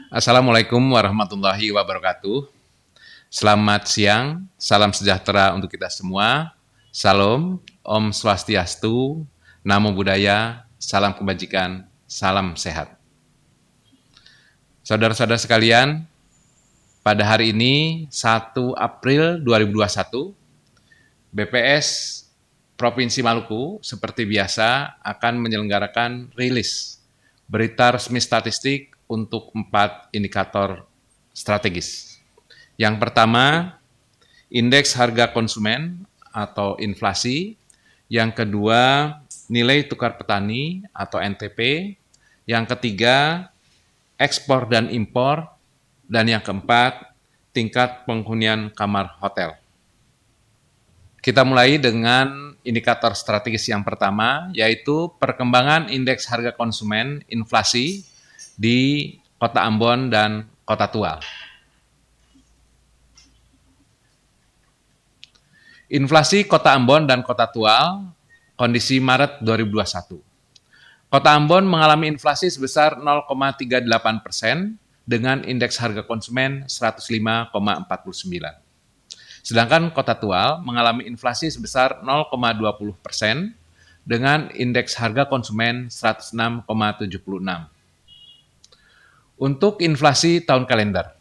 Assalamualaikum warahmatullahi wabarakatuh. Selamat siang, salam sejahtera untuk kita semua. Salam, Om Swastiastu, Namo Buddhaya, salam kebajikan, salam sehat. Saudara-saudara sekalian, pada hari ini 1 April 2021, BPS Provinsi Maluku seperti biasa akan menyelenggarakan rilis berita resmi statistik untuk 4 indikator strategis. Yang pertama, indeks harga konsumen atau inflasi. Yang kedua, nilai tukar petani atau NTP. Yang ketiga, ekspor dan impor. Dan yang keempat, tingkat penghunian kamar hotel. Kita mulai dengan indikator strategis yang pertama, yaitu perkembangan indeks harga konsumen inflasi di Kota Ambon dan Kota Tual. Inflasi Kota Ambon dan Kota Tual, kondisi Maret 2021. Kota Ambon mengalami inflasi sebesar 0,38% dengan indeks harga konsumen 105,49. Sedangkan Kota Tual mengalami inflasi sebesar 0,20% dengan indeks harga konsumen 106,76. Untuk inflasi tahun kalender,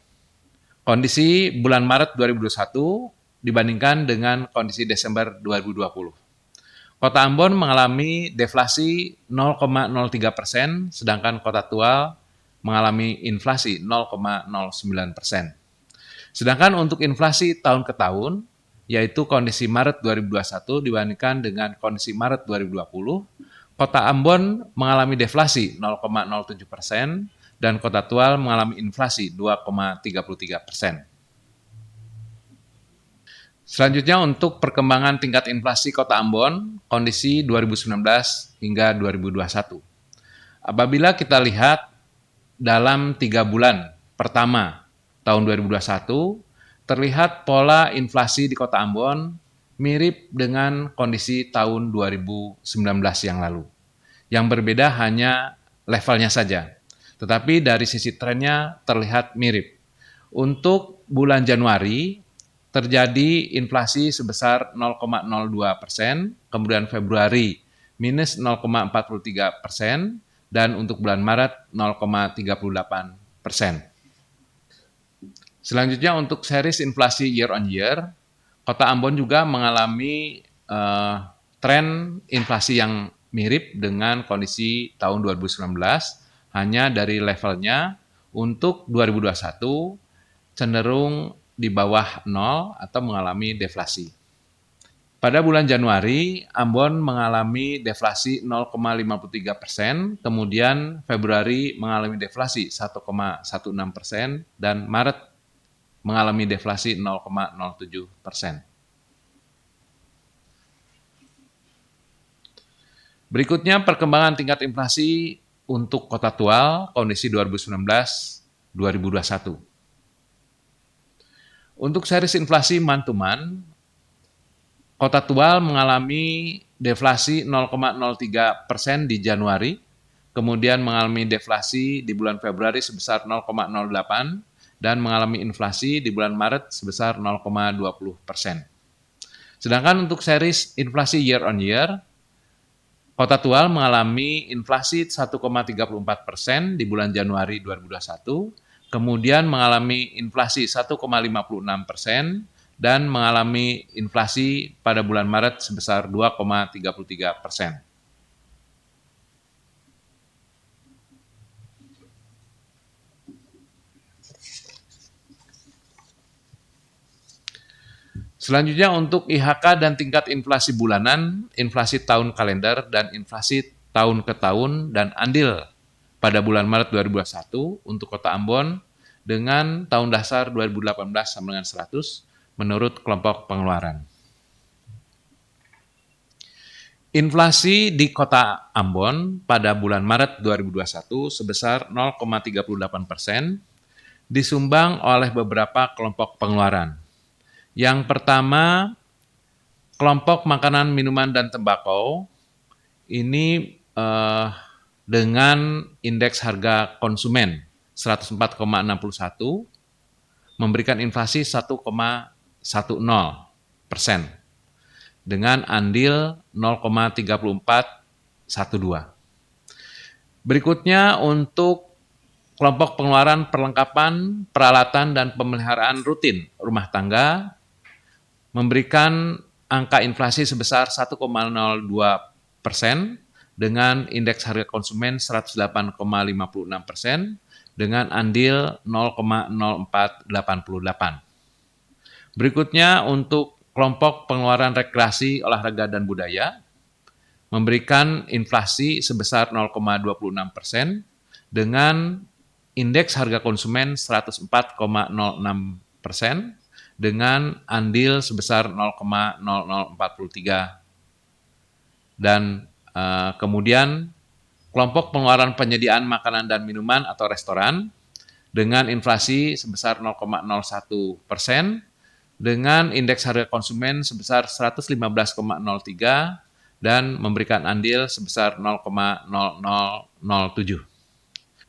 kondisi bulan Maret 2021 dibandingkan dengan kondisi Desember 2020. Kota Ambon mengalami deflasi 0,03%, sedangkan Kota Tual mengalami inflasi 0,09%. Sedangkan untuk inflasi tahun ke tahun, yaitu kondisi Maret 2021 dibandingkan dengan kondisi Maret 2020, Kota Ambon mengalami deflasi 0,07% dan Kota Tual mengalami inflasi 2,33%. Selanjutnya untuk perkembangan tingkat inflasi Kota Ambon, kondisi 2019 hingga 2021. Apabila kita lihat dalam 3 bulan pertama tahun 2021, terlihat pola inflasi di Kota Ambon mirip dengan kondisi tahun 2019 yang lalu. Yang berbeda hanya levelnya saja, tetapi dari sisi trennya terlihat mirip. Untuk bulan Januari, terjadi inflasi sebesar 0,02%, kemudian Februari minus 0,43%, dan untuk bulan Maret 0,38%. Selanjutnya untuk series inflasi year on year, Kota Ambon juga mengalami tren inflasi yang mirip dengan kondisi tahun 2019, hanya dari levelnya untuk 2021 cenderung di bawah 0 atau mengalami deflasi. Pada bulan Januari, Ambon mengalami deflasi 0,53%, kemudian Februari mengalami deflasi 1,16%, dan Maret mengalami deflasi 0,07%. Berikutnya perkembangan tingkat inflasi untuk Kota Tual, kondisi 2019-2021. Untuk series inflasi month to month, Kota Tual mengalami deflasi 0,03% di Januari, kemudian mengalami deflasi di bulan Februari sebesar 0,08%, dan mengalami inflasi di bulan Maret sebesar 0,20%. Sedangkan untuk series inflasi year on year, Kota Tual mengalami inflasi 1,34% di bulan Januari 2021, kemudian mengalami inflasi 1,56%, dan mengalami inflasi pada bulan Maret sebesar 2,33%. Selanjutnya untuk IHK dan tingkat inflasi bulanan, inflasi tahun kalender, dan inflasi tahun ke tahun dan andil pada bulan Maret 2021 untuk Kota Ambon dengan tahun dasar 2018 sama dengan 100 menurut kelompok pengeluaran. Inflasi di Kota Ambon pada bulan Maret 2021 sebesar 0,38%, disumbang oleh beberapa kelompok pengeluaran. Yang pertama, kelompok makanan, minuman, dan tembakau, ini dengan indeks harga konsumen 104,61, memberikan inflasi 1,10% dengan andil 0,3412. Berikutnya untuk kelompok pengeluaran perlengkapan, peralatan, dan pemeliharaan rutin rumah tangga memberikan angka inflasi sebesar 1,02% dengan indeks harga konsumen 108,56% dengan andil 0,0488. Berikutnya untuk kelompok pengeluaran rekreasi, olahraga, dan budaya memberikan inflasi sebesar 0,26% dengan indeks harga konsumen 104,06% dengan andil sebesar 0,0043. Dan kemudian kelompok pengeluaran penyediaan makanan dan minuman atau restoran dengan inflasi sebesar 0,01% dengan indeks harga konsumen sebesar 115,03 dan memberikan andil sebesar 0,0007.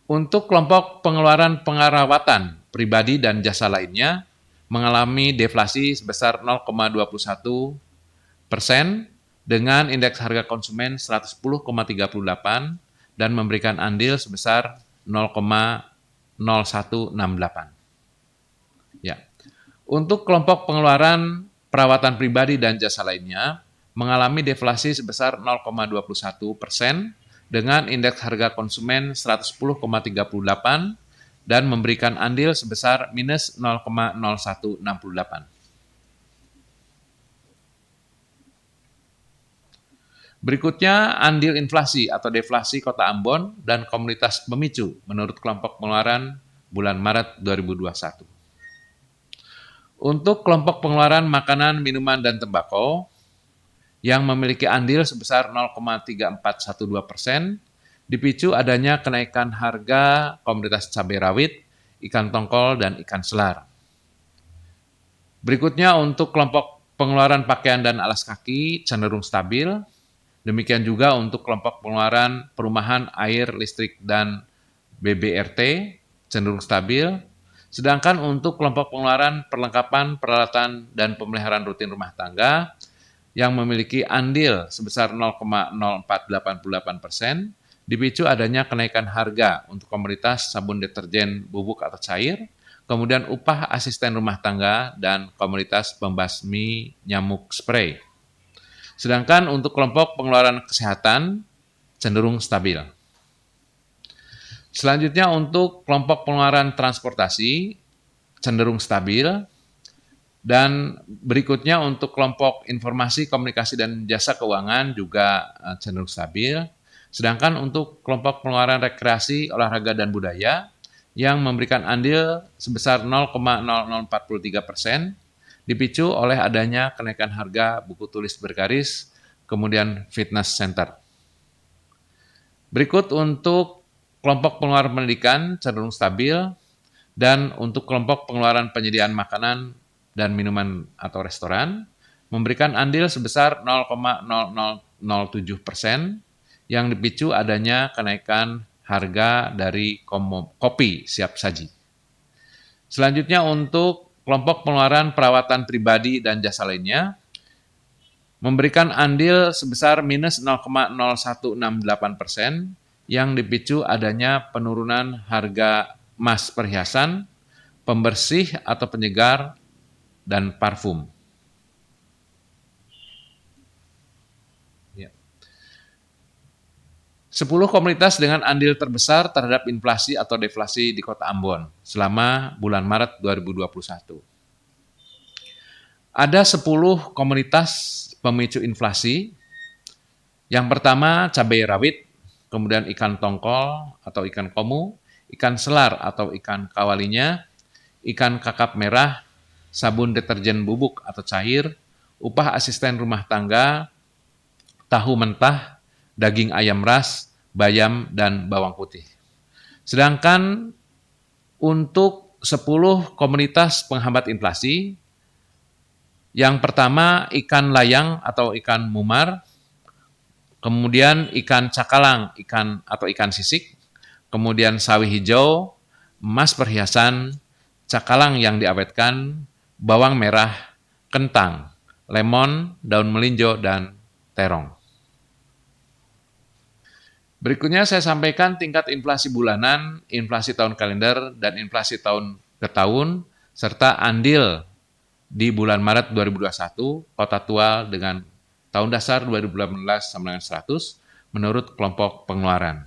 Untuk kelompok pengeluaran pengerawatan pribadi dan jasa lainnya mengalami deflasi sebesar 0,21% dengan indeks harga konsumen 110,38 dan memberikan andil sebesar 0,0168. Ya. Untuk kelompok pengeluaran perawatan pribadi dan jasa lainnya mengalami deflasi sebesar 0,21% dengan indeks harga konsumen 110,38 dan memberikan andil sebesar minus 0,0168. Berikutnya, andil inflasi atau deflasi Kota Ambon dan komunitas pemicu menurut kelompok pengeluaran bulan Maret 2021. Untuk kelompok pengeluaran makanan, minuman, dan tembakau yang memiliki andil sebesar 0,3412%, dipicu adanya kenaikan harga komoditas cabai rawit, ikan tongkol, dan ikan selar. Berikutnya untuk kelompok pengeluaran pakaian dan alas kaki cenderung stabil, demikian juga untuk kelompok pengeluaran perumahan, air, listrik, dan BBRT cenderung stabil, sedangkan untuk kelompok pengeluaran perlengkapan, peralatan, dan pemeliharaan rutin rumah tangga yang memiliki andil sebesar 0,0488%, dipicu adanya kenaikan harga untuk komoditas sabun deterjen bubuk atau cair, kemudian upah asisten rumah tangga, dan komoditas pembasmi nyamuk spray. Sedangkan untuk kelompok pengeluaran kesehatan cenderung stabil. Selanjutnya untuk kelompok pengeluaran transportasi cenderung stabil, dan berikutnya untuk kelompok informasi, komunikasi, dan jasa keuangan juga cenderung stabil. Sedangkan untuk kelompok pengeluaran rekreasi, olahraga, dan budaya yang memberikan andil sebesar 0,0043%, dipicu oleh adanya kenaikan harga buku tulis bergaris, kemudian fitness center. Berikut untuk kelompok pengeluaran pendidikan cenderung stabil, dan untuk kelompok pengeluaran penyediaan makanan dan minuman atau restoran memberikan andil sebesar 0,0007% yang dipicu adanya kenaikan harga dari kopi siap saji. Selanjutnya untuk kelompok pengeluaran perawatan pribadi dan jasa lainnya memberikan andil sebesar minus 0,0168% yang dipicu adanya penurunan harga emas perhiasan, pembersih atau penyegar, dan parfum. Ya. 10 komunitas dengan andil terbesar terhadap inflasi atau deflasi di Kota Ambon selama bulan Maret 2021. Ada 10 komunitas pemicu inflasi. Yang pertama cabai rawit, kemudian ikan tongkol atau ikan komu, ikan selar atau ikan kawalinya, ikan kakap merah, sabun deterjen bubuk atau cair, upah asisten rumah tangga, tahu mentah, daging ayam ras, bayam, dan bawang putih. Sedangkan untuk 10 komunitas penghambat inflasi, yang pertama ikan layang atau ikan mumar, kemudian ikan cakalang, ikan sisik, kemudian sawi hijau, emas perhiasan, cakalang yang diawetkan, bawang merah, kentang, lemon, daun melinjo, dan terong. Berikutnya saya sampaikan tingkat inflasi bulanan, inflasi tahun kalender, dan inflasi tahun ke tahun, serta andil di bulan Maret 2021, kota tua dengan tahun dasar 2018 sama dengan 100, menurut kelompok pengeluaran.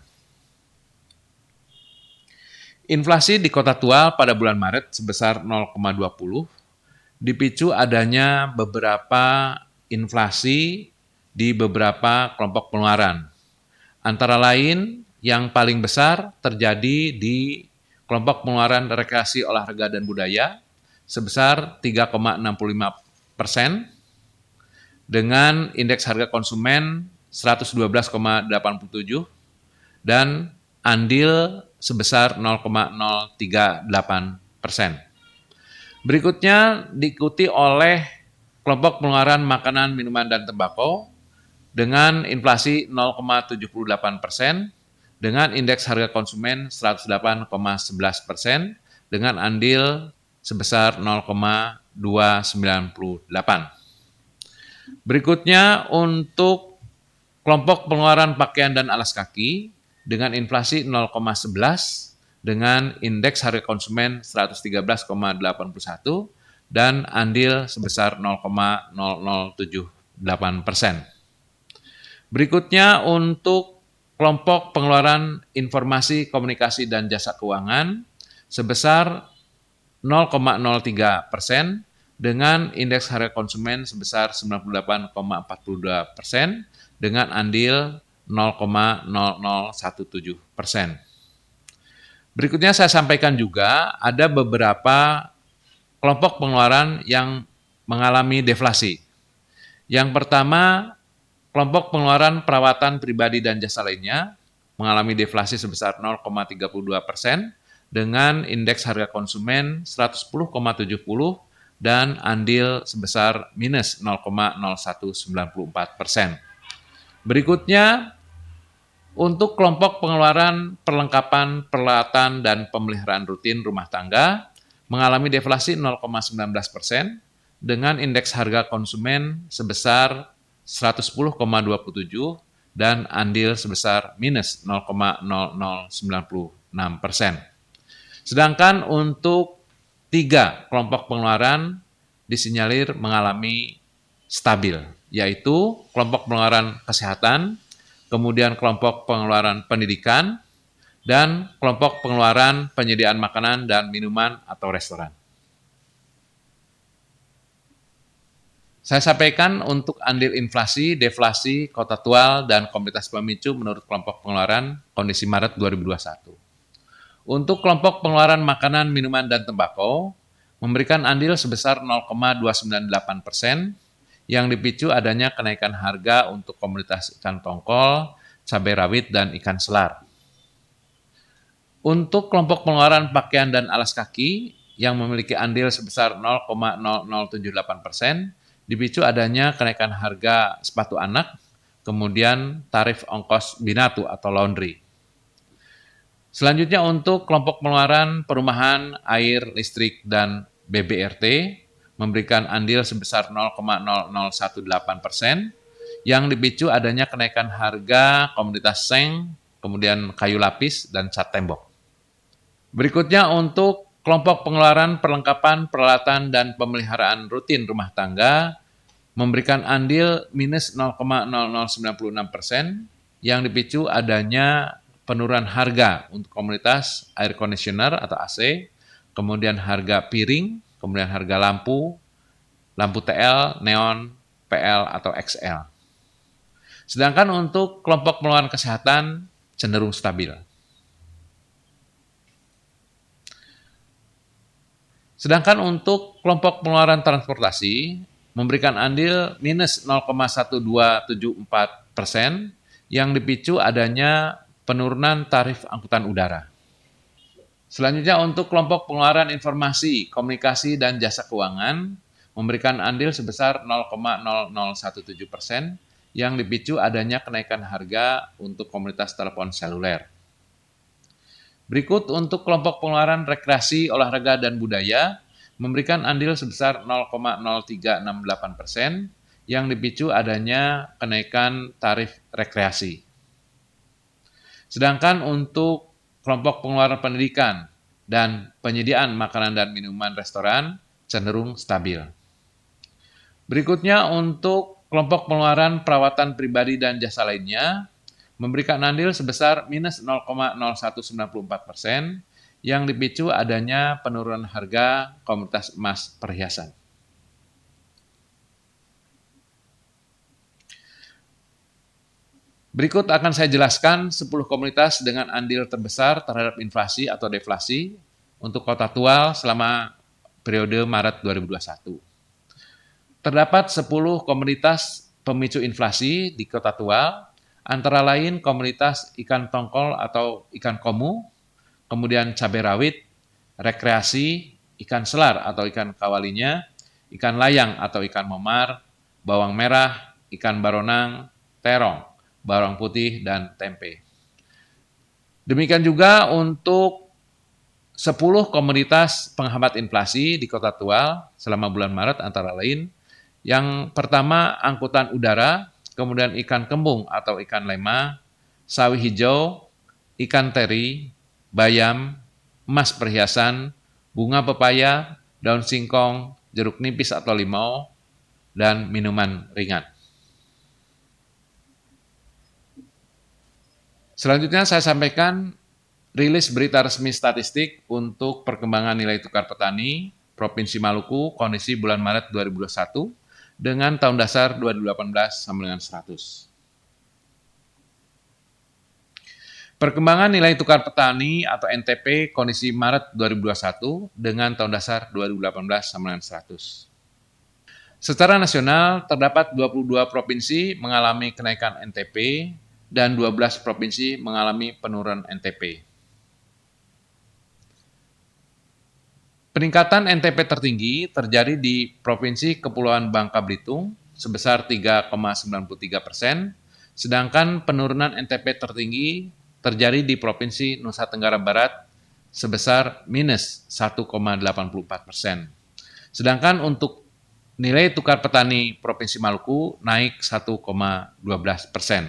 Inflasi di kota tua pada bulan Maret sebesar 0,20, dipicu adanya beberapa inflasi di beberapa kelompok pengeluaran. Antara lain, yang paling besar terjadi di kelompok pengeluaran rekreasi, olahraga, dan budaya sebesar 3,65% dengan indeks harga konsumen 112,87 dan andil sebesar 0,038%. Berikutnya diikuti oleh kelompok pengeluaran makanan, minuman, dan tembakau dengan inflasi 0,78% dengan indeks harga konsumen 108,11% dengan andil sebesar 0,298. Berikutnya untuk kelompok pengeluaran pakaian dan alas kaki dengan inflasi 0,11 dengan indeks harga konsumen 113,81 dan andil sebesar 0,0078%. Berikutnya untuk kelompok pengeluaran informasi, komunikasi, dan jasa keuangan sebesar 0,03% dengan indeks harga konsumen sebesar 98,42% dengan andil 0,0017%. Berikutnya saya sampaikan juga ada beberapa kelompok pengeluaran yang mengalami deflasi. Yang pertama, kelompok pengeluaran perawatan pribadi dan jasa lainnya mengalami deflasi sebesar 0,32% dengan indeks harga konsumen 110,70 dan andil sebesar minus 0,0194%. Berikutnya, untuk kelompok pengeluaran perlengkapan, peralatan, dan pemeliharaan rutin rumah tangga mengalami deflasi 0,19% dengan indeks harga konsumen sebesar 110,27 dan andil sebesar minus 0,0096%. Sedangkan untuk 3 kelompok pengeluaran disinyalir mengalami stabil, yaitu kelompok pengeluaran kesehatan, kemudian kelompok pengeluaran pendidikan, dan kelompok pengeluaran penyediaan makanan dan minuman atau restoran. Saya sampaikan untuk andil inflasi, deflasi, kontraktual, dan komoditas pemicu menurut kelompok pengeluaran kondisi Maret 2021. Untuk kelompok pengeluaran makanan, minuman, dan tembakau, memberikan andil sebesar 0,298% yang dipicu adanya kenaikan harga untuk komoditas ikan tongkol, cabai rawit, dan ikan selar. Untuk kelompok pengeluaran pakaian dan alas kaki yang memiliki andil sebesar 0,0078%, dipicu adanya kenaikan harga sepatu anak, kemudian tarif ongkos binatu atau laundry. Selanjutnya untuk kelompok pengeluaran perumahan, air, listrik, dan BBRT memberikan andil sebesar 0,0018% yang dipicu adanya kenaikan harga komoditas seng, kemudian kayu lapis, dan cat tembok. Berikutnya untuk kelompok pengeluaran perlengkapan, peralatan, dan pemeliharaan rutin rumah tangga memberikan andil minus 0,0096% yang dipicu adanya penurunan harga untuk komoditas air conditioner atau AC, kemudian harga piring, kemudian harga lampu, lampu TL, neon, PL, atau XL. Sedangkan untuk kelompok pengeluaran kesehatan cenderung stabil. Sedangkan untuk kelompok pengeluaran transportasi memberikan andil minus 0,1274% yang dipicu adanya penurunan tarif angkutan udara. Selanjutnya untuk kelompok pengeluaran informasi, komunikasi, dan jasa keuangan memberikan andil sebesar 0,0017% yang dipicu adanya kenaikan harga untuk komoditas telepon seluler. Berikut untuk kelompok pengeluaran rekreasi, olahraga, dan budaya memberikan andil sebesar 0,0368% yang dipicu adanya kenaikan tarif rekreasi. Sedangkan untuk kelompok pengeluaran pendidikan dan penyediaan makanan dan minuman restoran cenderung stabil. Berikutnya untuk kelompok pengeluaran perawatan pribadi dan jasa lainnya memberikan andil sebesar minus 0,0194% yang dipicu adanya penurunan harga komoditas emas perhiasan. Berikut akan saya jelaskan 10 komoditas dengan andil terbesar terhadap inflasi atau deflasi untuk kota Tual selama periode Maret 2021. Terdapat 10 komoditas pemicu inflasi di kota Tual, antara lain komoditas ikan tongkol atau ikan komu, kemudian cabai rawit, rekreasi, ikan selar atau ikan kawalinya, ikan layang atau ikan memar, bawang merah, ikan baronang, terong, bawang putih, dan tempe. Demikian juga untuk 10 komoditas penghambat inflasi di Kota Tual selama bulan Maret antara lain, yang pertama angkutan udara, kemudian ikan kembung atau ikan lema, sawi hijau, ikan teri, bayam, emas perhiasan, bunga pepaya, daun singkong, jeruk nipis atau limau, dan minuman ringan. Selanjutnya saya sampaikan rilis berita resmi statistik untuk perkembangan nilai tukar petani Provinsi Maluku kondisi bulan Maret 2021 dengan tahun dasar 2018 sama dengan 100. Perkembangan nilai tukar petani atau NTP kondisi Maret 2021 dengan tahun dasar 2018 sama dengan 100. Secara nasional, terdapat 22 provinsi mengalami kenaikan NTP dan 12 provinsi mengalami penurunan NTP. Peningkatan NTP tertinggi terjadi di Provinsi Kepulauan Bangka Belitung sebesar 3,93%, sedangkan penurunan NTP tertinggi terjadi di Provinsi Nusa Tenggara Barat sebesar minus 1,84%. Sedangkan untuk nilai tukar petani Provinsi Maluku naik 1,12%.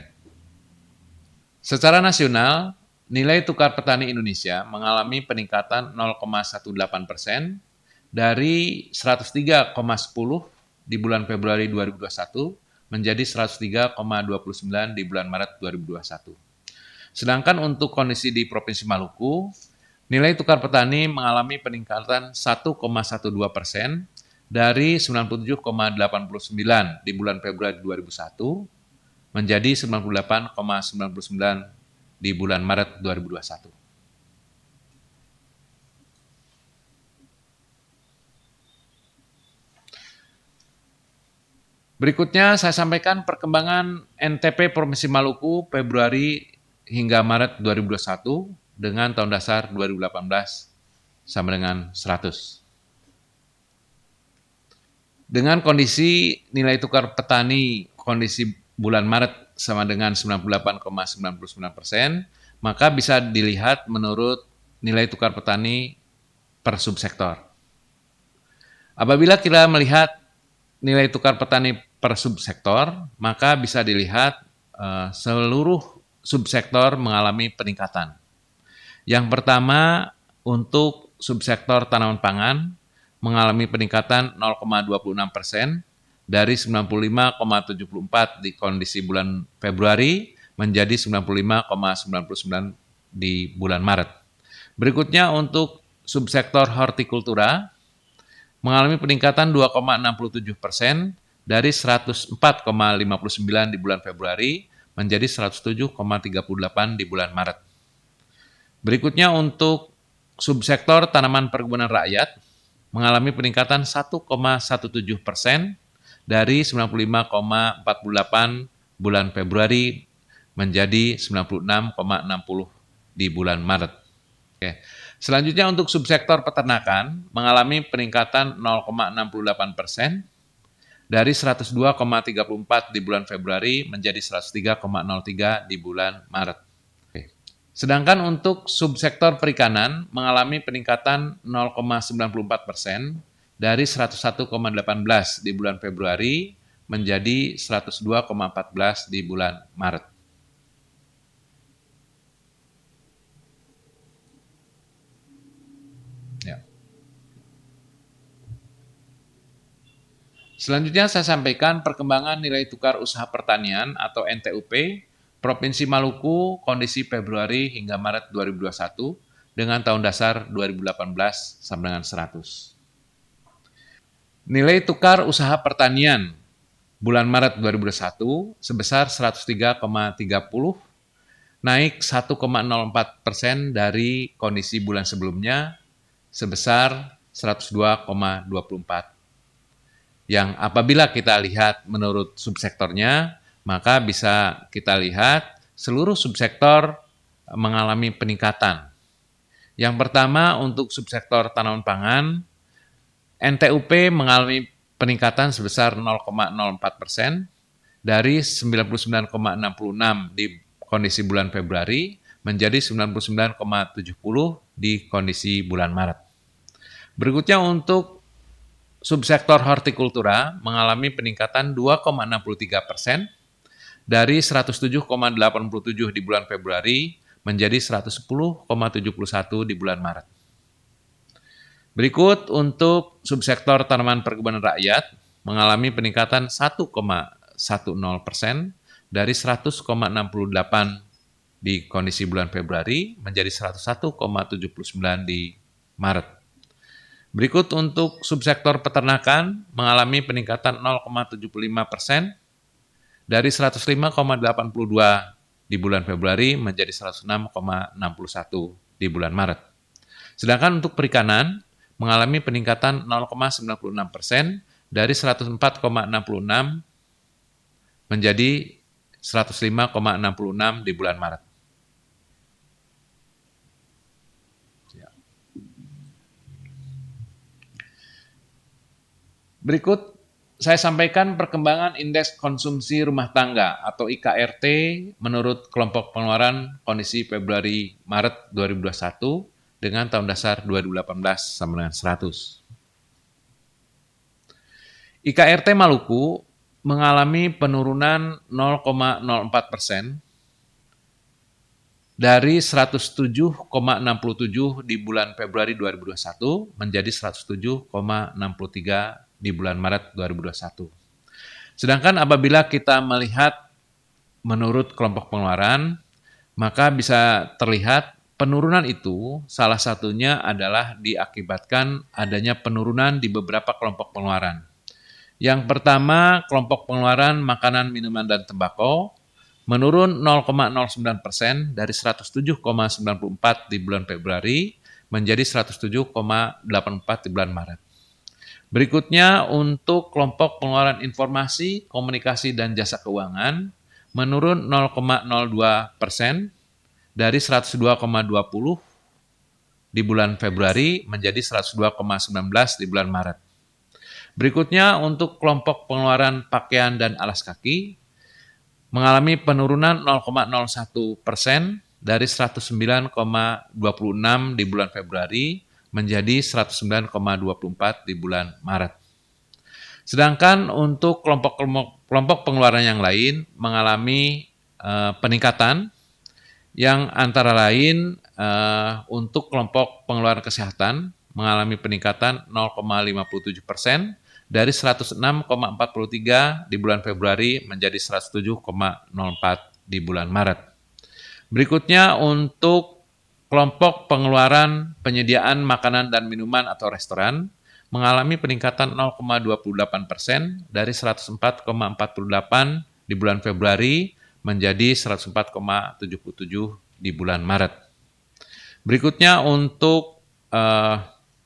Secara nasional, nilai tukar petani Indonesia mengalami peningkatan 0,18% dari 103,10 di bulan Februari 2021 menjadi 103,29 di bulan Maret 2021. Sedangkan untuk kondisi di Provinsi Maluku, nilai tukar petani mengalami peningkatan 1,12% dari 97,89 di bulan Februari 2001 menjadi 98,99 di bulan Maret 2021. Berikutnya saya sampaikan perkembangan NTP Provinsi Maluku Februari hingga Maret 2021 dengan tahun dasar 2018 sama dengan 100. Dengan kondisi nilai tukar petani kondisi bulan Maret sama dengan 98,99%, maka bisa dilihat menurut nilai tukar petani per subsektor. Apabila kita melihat nilai tukar petani per subsektor, maka bisa dilihat seluruh subsektor mengalami peningkatan. Yang pertama, untuk subsektor tanaman pangan mengalami peningkatan 0,26% dari 95,74 di kondisi bulan Februari menjadi 95,99 di bulan Maret. Berikutnya untuk subsektor hortikultura mengalami peningkatan 2,67% dari 104,59 di bulan Februari menjadi 107,38 di bulan Maret. Berikutnya untuk subsektor tanaman perkebunan rakyat mengalami peningkatan 1,17% dari 95,48 bulan Februari menjadi 96,60 di bulan Maret. Oke. Selanjutnya untuk subsektor peternakan mengalami peningkatan 0,68% dari 102,34 di bulan Februari menjadi 103,03 di bulan Maret. Oke. Sedangkan untuk subsektor perikanan mengalami peningkatan 0,94% dari 101,18 di bulan Februari menjadi 102,14 di bulan Maret. Ya. Selanjutnya saya sampaikan perkembangan nilai tukar usaha pertanian atau NTUP Provinsi Maluku kondisi Februari hingga Maret 2021 dengan tahun dasar 2018 sama dengan 100. Nilai tukar usaha pertanian bulan Maret 2021 sebesar 103,30, naik 1,04% dari kondisi bulan sebelumnya sebesar 102,24. Yang apabila kita lihat menurut subsektornya, maka bisa kita lihat seluruh subsektor mengalami peningkatan. Yang pertama untuk subsektor tanaman pangan, NTUP mengalami peningkatan sebesar 0,04% dari 99,66 di kondisi bulan Februari menjadi 99,70 di kondisi bulan Maret. Berikutnya untuk subsektor hortikultura mengalami peningkatan 2,63% dari 107,87 di bulan Februari menjadi 110,71 di bulan Maret. Berikut untuk subsektor tanaman perkebunan rakyat mengalami peningkatan 1,10% dari 100,68 di kondisi bulan Februari menjadi 101,79 di Maret. Berikut untuk subsektor peternakan mengalami peningkatan 0,75% dari 105,82 di bulan Februari menjadi 106,61 di bulan Maret. Sedangkan untuk perikanan mengalami peningkatan 0,96% dari 104,66 menjadi 105,66 di bulan Maret. Berikut saya sampaikan perkembangan indeks konsumsi rumah tangga atau IKRT menurut kelompok pengeluaran kondisi Februari-Maret 2021 dengan tahun dasar 2018 sama dengan 100. IKRT Maluku mengalami penurunan 0,04% dari 107,67 di bulan Februari 2021 menjadi 107,63 di bulan Maret 2021. Sedangkan apabila kita melihat menurut kelompok pengeluaran, maka bisa terlihat penurunan itu salah satunya adalah diakibatkan adanya penurunan di beberapa kelompok pengeluaran. Yang pertama, kelompok pengeluaran makanan, minuman, dan tembakau menurun 0,09% dari 107,94 di bulan Februari menjadi 107,84 di bulan Maret. Berikutnya untuk kelompok pengeluaran informasi, komunikasi, dan jasa keuangan menurun 0,02% dari 102,20 di bulan Februari menjadi 102,19 di bulan Maret. Berikutnya untuk kelompok pengeluaran pakaian dan alas kaki mengalami penurunan 0,01% dari 109,26 di bulan Februari menjadi 109,24 di bulan Maret. Sedangkan untuk kelompok pengeluaran yang lain mengalami peningkatan yang antara lain untuk kelompok pengeluaran kesehatan mengalami peningkatan 0,57% dari 106,43 di bulan Februari menjadi 107,04 di bulan Maret. Berikutnya untuk kelompok pengeluaran penyediaan makanan dan minuman atau restoran mengalami peningkatan 0,28% dari 104,48 di bulan Februari menjadi 104,77 di bulan Maret. Berikutnya untuk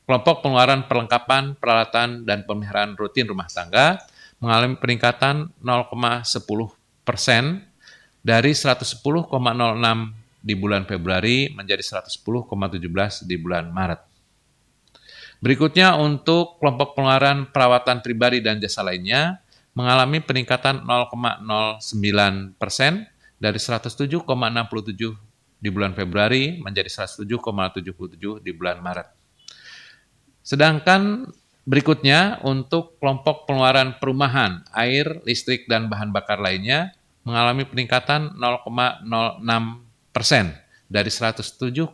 kelompok pengeluaran perlengkapan, peralatan, dan pemeliharaan rutin rumah tangga mengalami peningkatan 0,10% dari 110,06 di bulan Februari menjadi 110,17 di bulan Maret. Berikutnya untuk kelompok pengeluaran perawatan pribadi dan jasa lainnya mengalami peningkatan 0,09% dari 107,67 di bulan Februari menjadi 107,77 di bulan Maret. Sedangkan berikutnya untuk kelompok pengeluaran perumahan, air, listrik, dan bahan bakar lainnya mengalami peningkatan 0,06% dari 107,10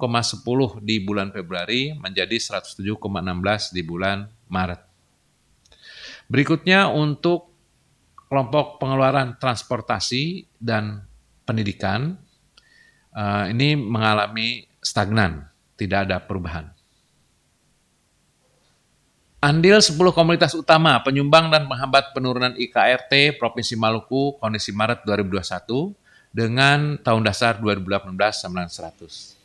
di bulan Februari menjadi 107,16 di bulan Maret. Berikutnya untuk kelompok pengeluaran transportasi dan pendidikan, ini mengalami stagnan, tidak ada perubahan. Andil 10 komunitas utama penyumbang dan penghambat penurunan IKRT Provinsi Maluku kondisi Maret 2021 dengan tahun dasar 2018 sama dengan 100.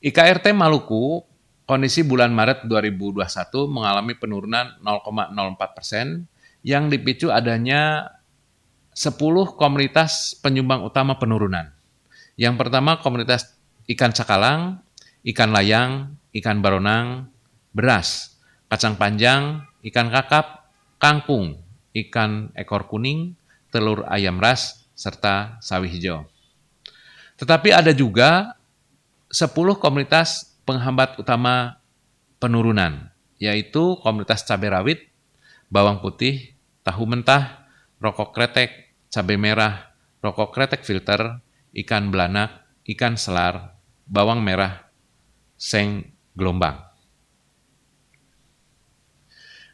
IKRT Maluku kondisi bulan Maret 2021 mengalami penurunan 0,04% yang dipicu adanya 10 komunitas penyumbang utama penurunan. Yang pertama komunitas ikan cakalang, ikan layang, ikan baronang, beras, kacang panjang, ikan kakap, kangkung, ikan ekor kuning, telur ayam ras, serta sawi hijau. Tetapi ada juga 10 komunitas penghambat utama penurunan, yaitu komunitas cabai rawit, bawang putih, tahu mentah, rokok kretek, cabai merah, rokok kretek filter, ikan belanak, ikan selar, bawang merah, seng gelombang.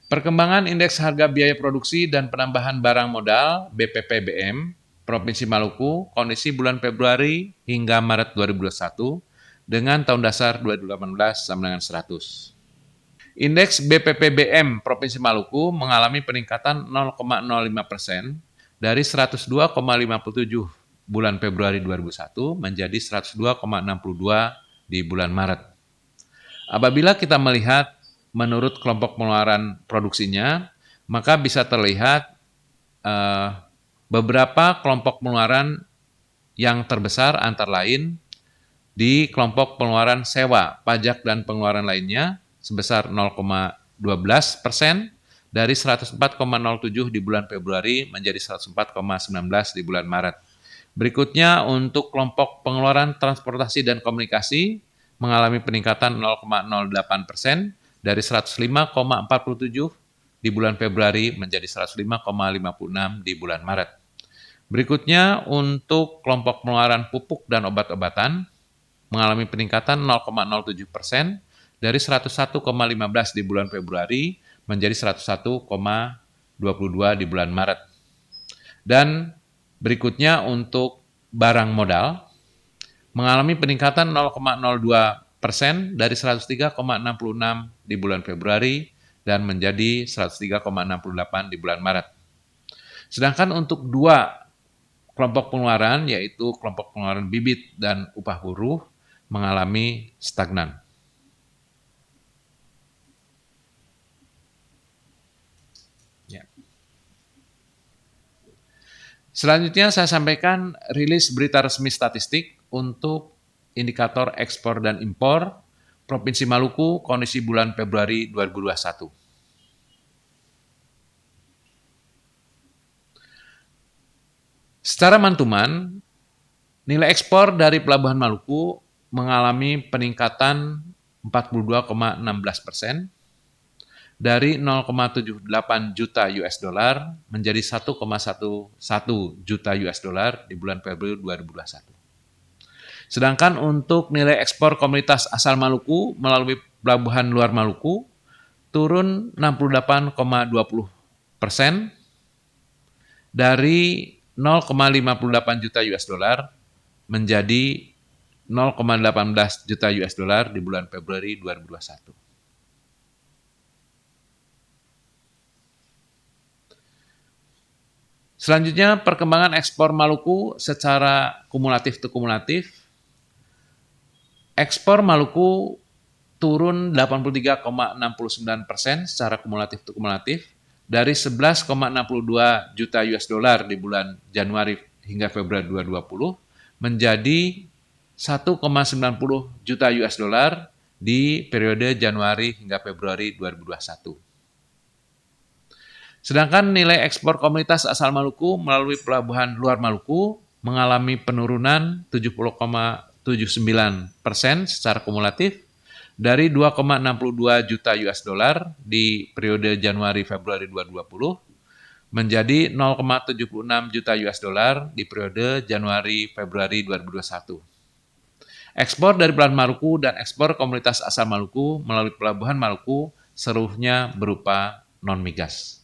Perkembangan Indeks Harga Biaya Produksi dan Penambahan Barang Modal (BPPBM) Provinsi Maluku kondisi bulan Februari hingga Maret 2021 dengan tahun dasar 2018 sama dengan 100. Indeks BPPBM Provinsi Maluku mengalami peningkatan 0,05% dari 102,57 bulan Februari 2001 menjadi 102,62 di bulan Maret. Apabila kita melihat menurut kelompok pengeluaran produksinya, maka bisa terlihat beberapa kelompok pengeluaran yang terbesar antara lain di kelompok pengeluaran sewa, pajak, dan pengeluaran lainnya sebesar 0,12% dari 104,07 di bulan Februari menjadi 104,19 di bulan Maret. Berikutnya untuk kelompok pengeluaran transportasi dan komunikasi mengalami peningkatan 0,08% dari 105,47 di bulan Februari menjadi 105,56 di bulan Maret. Berikutnya untuk kelompok pengeluaran pupuk dan obat-obatan mengalami peningkatan 0,07% dari 101,15 di bulan Februari menjadi 101,22 di bulan Maret. Dan berikutnya untuk barang modal mengalami peningkatan 0,02% dari 103,66 di bulan Februari dan menjadi 103,68 di bulan Maret. Sedangkan untuk dua kelompok pengeluaran, yaitu kelompok pengeluaran bibit dan upah buruh, mengalami stagnan. Ya. Selanjutnya saya sampaikan rilis berita resmi statistik untuk indikator ekspor dan impor Provinsi Maluku kondisi bulan Februari 2021. Secara mantuman, nilai ekspor dari Pelabuhan Maluku mengalami peningkatan 42,16% dari 0,78 juta US dollar menjadi 1,11 juta US dollar di bulan Februari 2021. Sedangkan untuk nilai ekspor komunitas asal Maluku melalui Pelabuhan Luar Maluku turun 68,20% dari 0,58 juta US dollar menjadi 0,18 juta US dollar di bulan Februari 2021. Selanjutnya perkembangan ekspor Maluku secara kumulatif to kumulatif. Ekspor Maluku turun 83,69% secara kumulatif to kumulatif dari 11,62 juta US dollar di bulan Januari hingga Februari 2020 menjadi 1,90 juta US dollar di periode Januari hingga Februari 2021. Sedangkan nilai ekspor komunitas asal Maluku melalui Pelabuhan Luar Maluku mengalami penurunan 0,79% secara kumulatif dari 2,62 juta US dollar di periode Januari-Februari 2020 menjadi 0,76 juta US dollar di periode Januari-Februari 2021. Ekspor dari Pelabuhan Maluku dan ekspor komunitas asal Maluku melalui Pelabuhan Maluku seluruhnya berupa non-migas.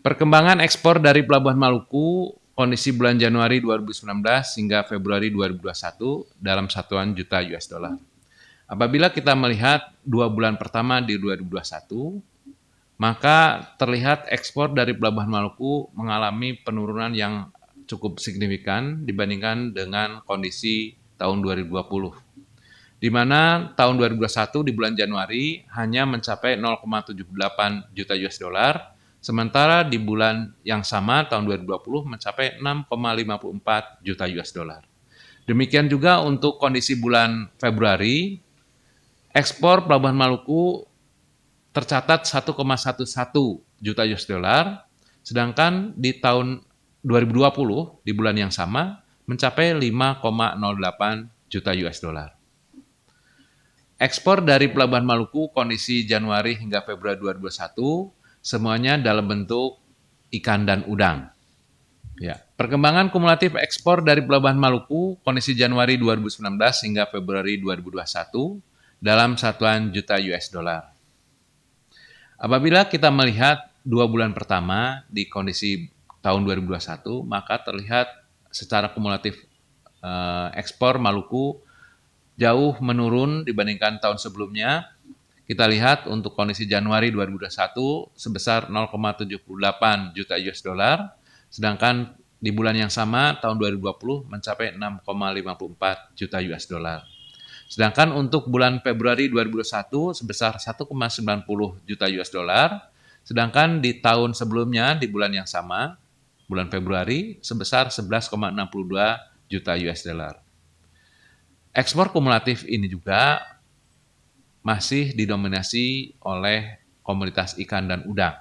Perkembangan ekspor dari Pelabuhan Maluku kondisi bulan Januari 2019 hingga Februari 2021 dalam satuan juta US dollar. Apabila kita melihat 2 bulan pertama di 2021, maka terlihat ekspor dari Pelabuhan Maluku mengalami penurunan yang cukup signifikan dibandingkan dengan kondisi tahun 2020. Di mana tahun 2021 di bulan Januari hanya mencapai 0,78 juta US dollar, sementara di bulan yang sama tahun 2020 mencapai 6,54 juta US dollar. Demikian juga untuk kondisi bulan Februari, ekspor Pelabuhan Maluku tercatat 1,11 juta US dollar, sedangkan di tahun 2020 di bulan yang sama mencapai 5,08 juta US dollar. Ekspor dari Pelabuhan Maluku kondisi Januari hingga Februari 2021 semuanya dalam bentuk ikan dan udang. Ya, perkembangan kumulatif ekspor dari Pelabuhan Maluku kondisi Januari 2019 hingga Februari 2021 dalam satuan juta US dollar. Apabila kita melihat 2 bulan pertama di kondisi tahun 2021, maka terlihat secara kumulatif ekspor Maluku jauh menurun dibandingkan tahun sebelumnya. Kita lihat untuk kondisi Januari 2021 sebesar 0,78 juta US dollar, sedangkan di bulan yang sama tahun 2020 mencapai 6,54 juta US dollar. Sedangkan untuk bulan Februari 2021 sebesar 1,90 juta US dollar, sedangkan di tahun sebelumnya di bulan yang sama, bulan Februari sebesar 11,62 juta US dollar. Ekspor kumulatif ini juga masih didominasi oleh komoditas ikan dan udang.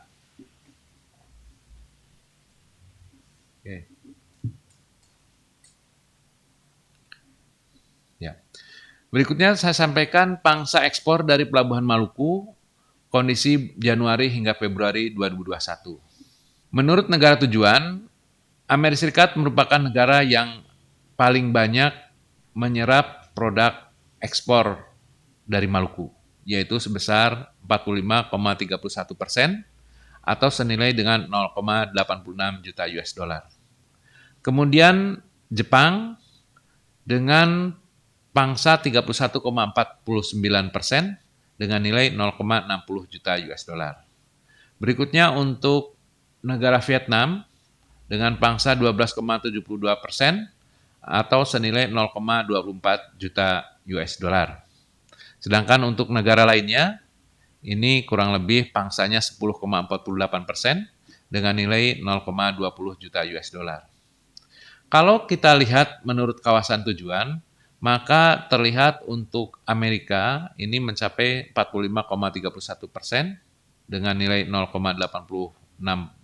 Oke. Ya. Berikutnya saya sampaikan pangsa ekspor dari Pelabuhan Maluku kondisi Januari hingga Februari 2021. Menurut negara tujuan, Amerika Serikat merupakan negara yang paling banyak menyerap produk ekspor dari Maluku, yaitu sebesar 45,31% atau senilai dengan 0,86 juta US dollar. Kemudian Jepang dengan pangsa 31,49% dengan nilai 0,60 juta US dollar. Berikutnya untuk negara Vietnam dengan pangsa 12,72% atau senilai 0,24 juta US dollar. Sedangkan untuk negara lainnya ini kurang lebih pangsanya 10,48% dengan nilai 0,20 juta US dollar. Kalau kita lihat menurut kawasan tujuan, maka terlihat untuk Amerika ini mencapai 45,31% dengan nilai 0,86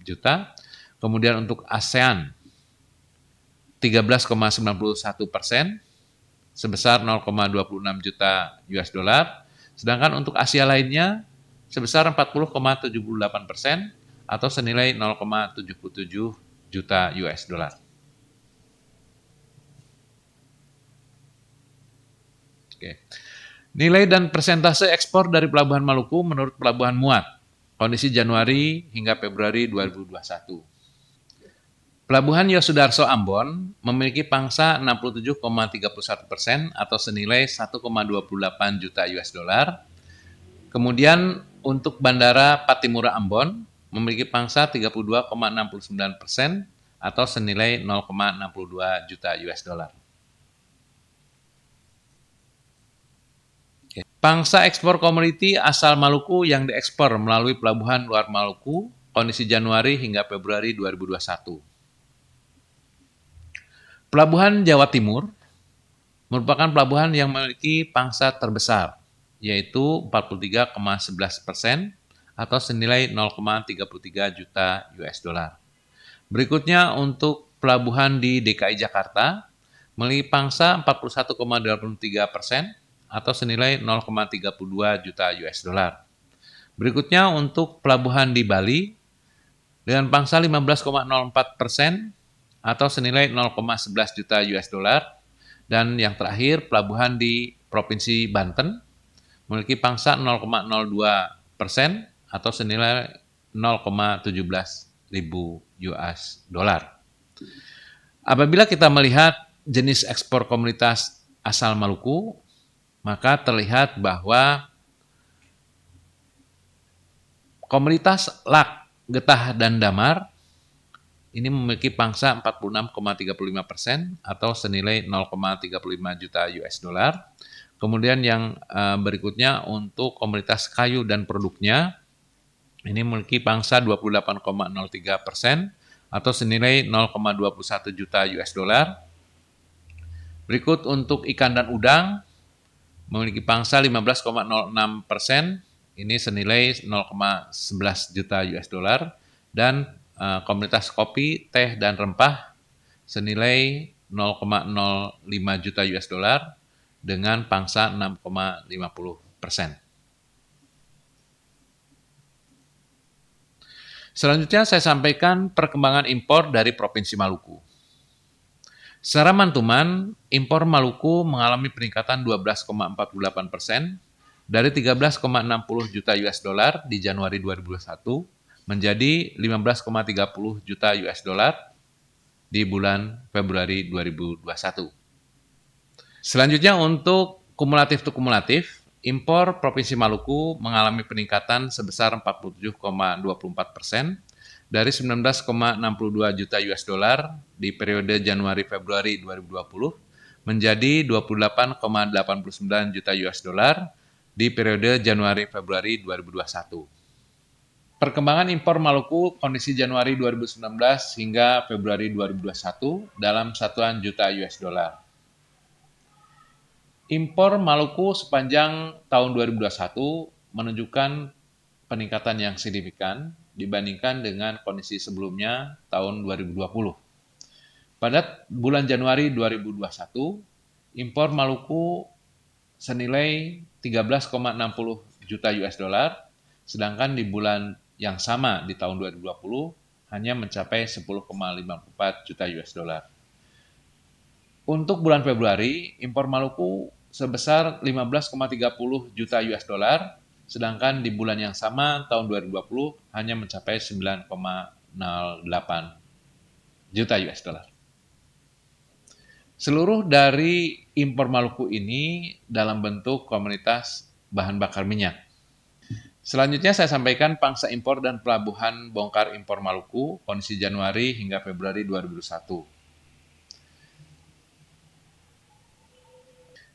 juta. Kemudian untuk ASEAN 13,91% sebesar 0,26 juta US dollar. Sedangkan untuk Asia lainnya sebesar 40,78% atau senilai 0,77 juta US dollar. Oke. Nilai dan persentase ekspor dari Pelabuhan Maluku menurut Pelabuhan Muat, kondisi Januari hingga Februari 2021. Pelabuhan Yosudarso Ambon memiliki pangsa 67,31% atau senilai 1,28 juta US dollar. Kemudian untuk Bandara Patimura Ambon memiliki pangsa 32,69% atau senilai 0,62 juta US dollar. Pangsa ekspor komoditi asal Maluku yang diekspor melalui pelabuhan luar Maluku, kondisi Januari hingga Februari 2021. Pelabuhan Jawa Timur merupakan pelabuhan yang memiliki pangsa terbesar, yaitu 43,11% atau senilai 0,33 juta US dollar. Berikutnya untuk pelabuhan di DKI Jakarta Melalui pangsa 41,83% atau senilai 0,32 juta US dollar. Berikutnya untuk pelabuhan di Bali dengan pangsa 15,04% atau senilai 0,11 juta US dollar. Dan yang terakhir pelabuhan di Provinsi Banten memiliki pangsa 0,02% atau senilai 0,17 ribu US dollar. Apabila kita melihat jenis ekspor komoditas asal Maluku, maka terlihat bahwa komoditas lak, getah, dan damar ini memiliki pangsa 46,35% atau senilai 0,35 juta US dollar. Kemudian yang berikutnya untuk komoditas kayu dan produknya, ini memiliki pangsa 28,03% atau senilai 0,21 juta US dollar. Berikut untuk ikan dan udang, memiliki pangsa 15,06%, ini senilai 0,11 juta US dollar. Dan komoditas kopi, teh, dan rempah senilai 0,05 juta US dollar dengan pangsa 6,50%. Selanjutnya saya sampaikan perkembangan impor dari Provinsi Maluku. Secara mantuman, impor Maluku mengalami peningkatan 12,48% dari 13,60 juta US dollar di Januari 2021 menjadi 15,30 juta US dollar di bulan Februari 2021. Selanjutnya untuk kumulatif to kumulatif, impor Provinsi Maluku mengalami peningkatan sebesar 47,24% dari 19,62 juta US dollar di periode Januari-Februari 2020 menjadi 28,89 juta US dollar di periode Januari-Februari 2021. Perkembangan impor Maluku kondisi Januari 2019 hingga Februari 2021 dalam satuan juta US dollar. Impor Maluku sepanjang tahun 2021 menunjukkan peningkatan yang signifikan dibandingkan dengan kondisi sebelumnya tahun 2020. Pada bulan Januari 2021, impor Maluku senilai 13,60 juta US dollar, sedangkan di bulan yang sama di tahun 2020 hanya mencapai 10,54 juta US dollar. Untuk bulan Februari, impor Maluku sebesar 15,30 juta US dollar, sedangkan di bulan yang sama tahun 2020 hanya mencapai 9,08 juta US dollar. Seluruh dari impor Maluku ini dalam bentuk komoditas bahan bakar minyak. Selanjutnya saya sampaikan pangsa impor dan pelabuhan bongkar impor Maluku kondisi Januari hingga Februari 2021.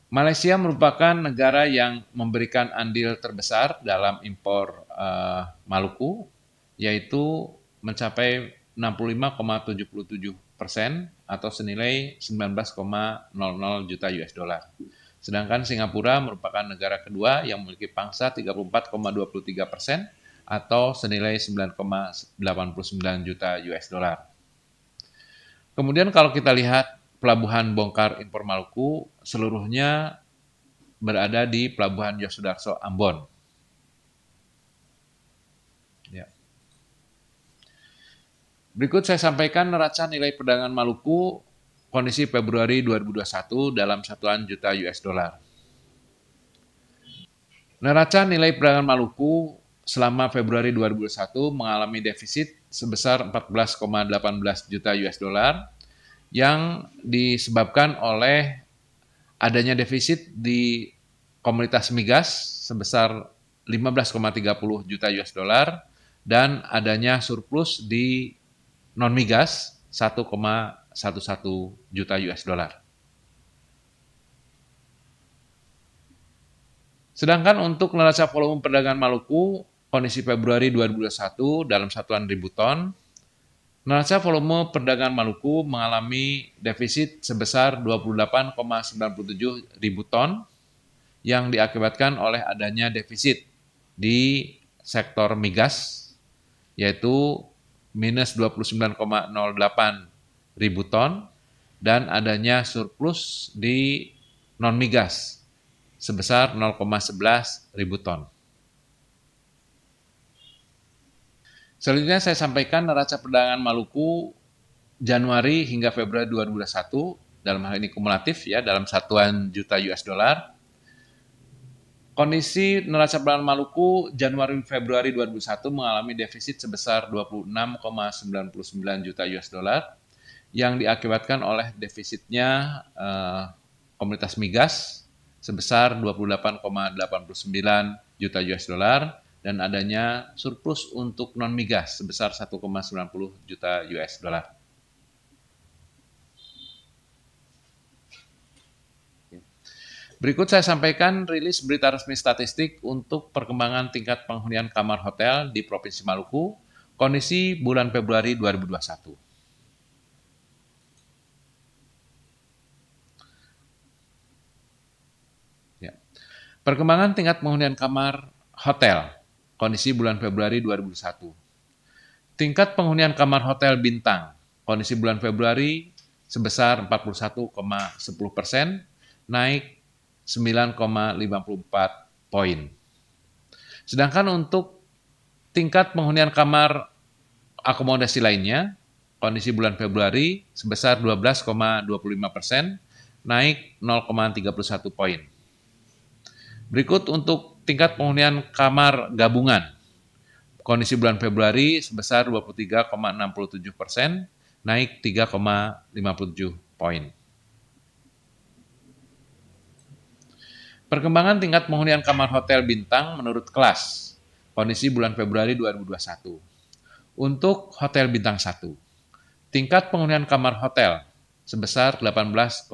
Malaysia merupakan negara yang memberikan andil terbesar dalam impor Maluku, yaitu mencapai 65,77% atau senilai 19,00 juta US dollar. Sedangkan Singapura merupakan negara kedua yang memiliki pangsa 34,23% atau senilai 9,89 juta US dollar. Kemudian kalau kita lihat pelabuhan bongkar impor Maluku seluruhnya berada di Pelabuhan Yosudarso Ambon. Ya. Berikut saya sampaikan neraca nilai perdagangan Maluku kondisi Februari 2021 dalam satuan juta US dollar. Neraca nilai perdagangan Maluku selama Februari 2021 mengalami defisit sebesar 14,18 juta US dollar yang disebabkan oleh adanya defisit di komoditas migas sebesar 15,30 juta US dollar dan adanya surplus di non-migas 1,11 juta US dollar. Sedangkan untuk neraca volume perdagangan Maluku kondisi Februari 2021 dalam satuan ribu ton, neraca volume perdagangan Maluku mengalami defisit sebesar 28,97 ribu ton yang diakibatkan oleh adanya defisit di sektor migas, yaitu minus 29,08 ribu ton, dan adanya surplus di non-migas sebesar 0,11 ribu ton. Selanjutnya saya sampaikan neraca perdagangan Maluku Januari hingga Februari 2021, dalam hal ini kumulatif ya, dalam satuan juta US dollar. Kondisi neraca perdagangan Maluku Januari Februari 2021 mengalami defisit sebesar 26,99 juta US dollar yang diakibatkan oleh defisitnya komoditas migas sebesar 28,89 juta US dollar dan adanya surplus untuk non migas sebesar 1,90 juta US dollar. Berikut saya sampaikan rilis berita resmi statistik untuk perkembangan tingkat penghunian kamar hotel di Provinsi Maluku, kondisi bulan Februari 2021. Ya. Perkembangan tingkat penghunian kamar hotel, kondisi bulan Februari 2021. Tingkat penghunian kamar hotel bintang, kondisi bulan Februari sebesar 41,10%, naik 9,54 poin. Sedangkan untuk tingkat penghunian kamar akomodasi lainnya, kondisi bulan Februari sebesar 12,25%, naik 0,31 poin. Berikut untuk tingkat penghunian kamar gabungan, kondisi bulan Februari sebesar 23,67%, naik 3,57 poin. Perkembangan tingkat penghunian kamar hotel bintang menurut kelas, kondisi bulan Februari 2021. Untuk hotel bintang 1, tingkat penghunian kamar hotel sebesar 18,72%,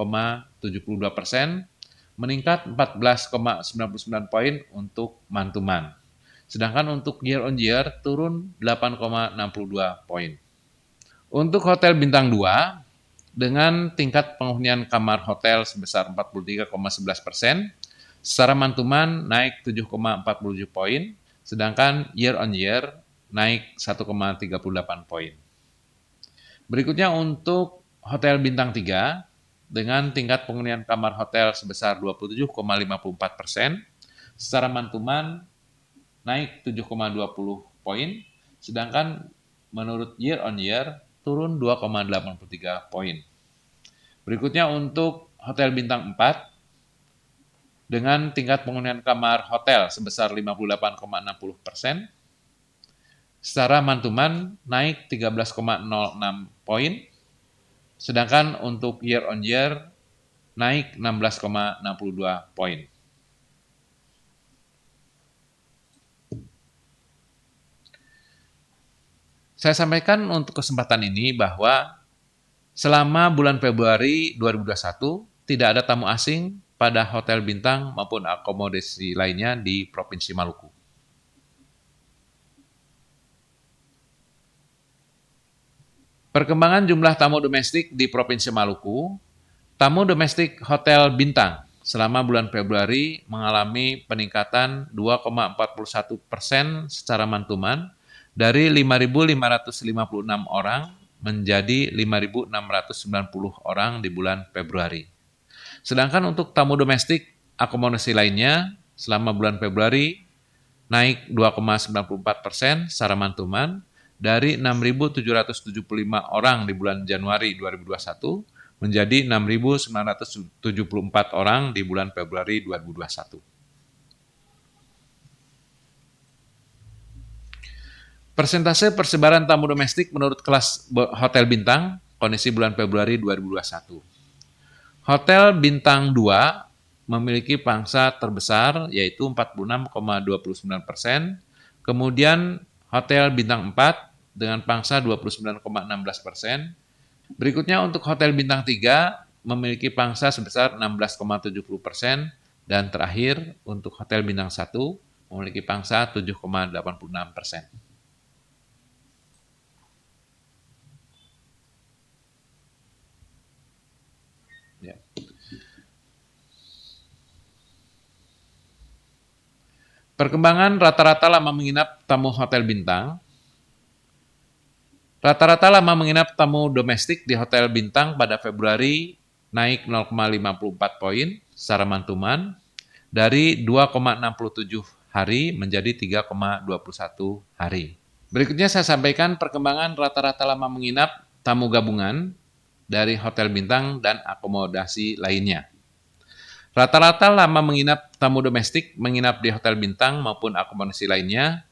meningkat 14,99 poin untuk man-to-man. Sedangkan untuk year on year turun 8,62 poin. Untuk hotel bintang 2, dengan tingkat penghunian kamar hotel sebesar 43,11%, secara man-to-man naik 7,47 poin, sedangkan year on year naik 1,38 poin. Berikutnya untuk hotel bintang 3, dengan tingkat penghunian kamar hotel sebesar 27,54%, secara man-to-man naik 7,20 poin, sedangkan menurut year on year turun 2,83 poin. Berikutnya untuk hotel bintang 4, dengan tingkat penghunian kamar hotel sebesar 58,60%, secara man-to-man naik 13,06 poin, sedangkan untuk year on year naik 16,62 poin. Saya sampaikan untuk kesempatan ini bahwa selama bulan Februari 2021 tidak ada tamu asing pada hotel bintang maupun akomodasi lainnya di Provinsi Maluku. Perkembangan jumlah tamu domestik di Provinsi Maluku, tamu domestik hotel bintang selama bulan Februari mengalami peningkatan 2,41% secara man-to-man dari 5.556 orang menjadi 5.690 orang di bulan Februari. Sedangkan untuk tamu domestik akomodasi lainnya selama bulan Februari naik 2,94% secara man-to-man dari 6.775 orang di bulan Januari 2021 menjadi 6.974 orang di bulan Februari 2021. Persentase persebaran tamu domestik menurut kelas hotel bintang kondisi bulan Februari 2021. Hotel bintang 2 memiliki pangsa terbesar yaitu 46,29%, kemudian hotel bintang 4 dengan pangsa 29,16%. Berikutnya untuk hotel bintang 3 memiliki pangsa sebesar 16,70% dan terakhir untuk hotel bintang 1 memiliki pangsa 7,86%. Ya. Perkembangan rata-rata lama menginap tamu hotel bintang. Rata-rata lama menginap tamu domestik di hotel bintang pada Februari naik 0,54 poin secara mantuman dari 2,67 hari menjadi 3,21 hari. Berikutnya saya sampaikan perkembangan rata-rata lama menginap tamu gabungan dari hotel bintang dan akomodasi lainnya. Rata-rata lama menginap tamu domestik menginap di hotel bintang maupun akomodasi lainnya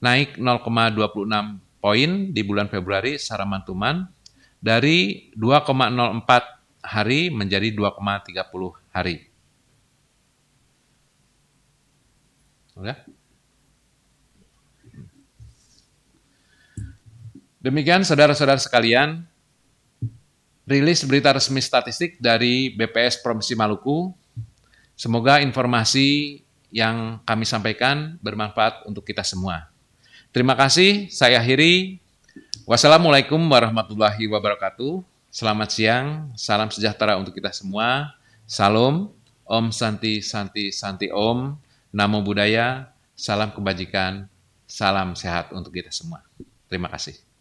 naik 0,26 poin di bulan Februari secara mantuman dari 2,04 hari menjadi 2,30 hari. Udah? Demikian saudara-saudara sekalian, rilis berita resmi statistik dari BPS Provinsi Maluku. Semoga informasi yang kami sampaikan bermanfaat untuk kita semua. Terima kasih, saya akhiri. Wassalamualaikum warahmatullahi wabarakatuh. Selamat siang, salam sejahtera untuk kita semua. Salam, Om Santi Santi Santi Om, Namo Buddhaya, salam kebajikan, salam sehat untuk kita semua. Terima kasih.